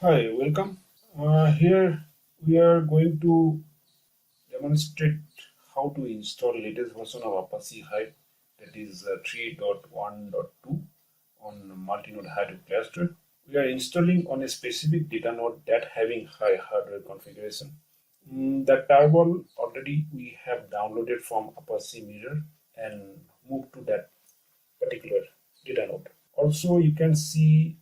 Hi, welcome. Here we are going to demonstrate how to install latest version of Apache Hive, that is 3.1.2 on multi-node Hadoop cluster. We are installing on a specific data node that having high hardware configuration. The tarball already we have downloaded from Apache Mirror and moved to that particular data node. Also, you can see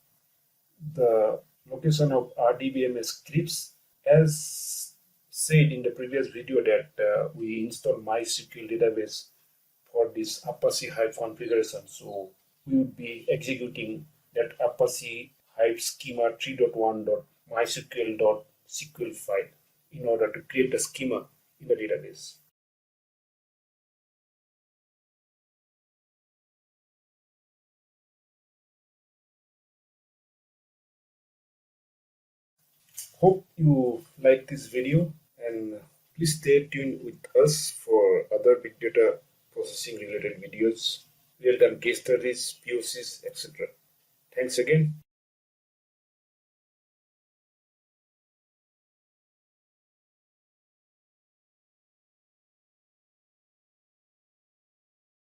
the location of RDBMS scripts. As said in the previous video that we install MySQL database for this Apache Hive configuration. So we would be executing that Apache Hive schema 3.1.mysql.sql file in order to create the schema in the database. Hope you like this video and please stay tuned with us for other big data processing related videos, real-time case studies, POCs, etc. Thanks again.